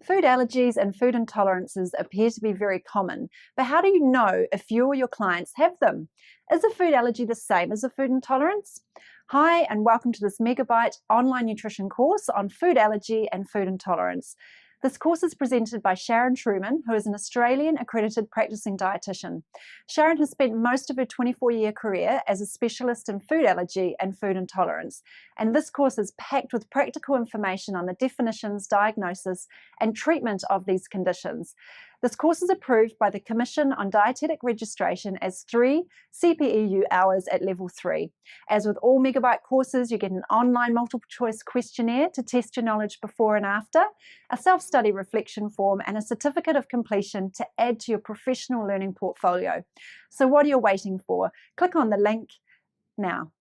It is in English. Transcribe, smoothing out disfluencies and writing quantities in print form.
Food allergies and food intolerances appear to be very common, but how do you know if you or your clients have them? Is a food allergy the same as a food intolerance? Hi, and welcome to this Megabite online nutrition course on food allergy and food intolerance. This course is presented by Sharon Truman, who is an Australian accredited practicing dietitian. Sharon has spent most of her 24-year career as a specialist in food allergy and food intolerance, and this course is packed with practical information on the definitions, diagnosis, and treatment of these conditions. This course is approved by the Commission on Dietetic Registration as 3 CPEU hours at level 3. As with all Megabite courses, you get an online multiple choice questionnaire to test your knowledge before and after, a self-study reflection form, and a certificate of completion to add to your professional learning portfolio. So what are you waiting for? Click on the link now.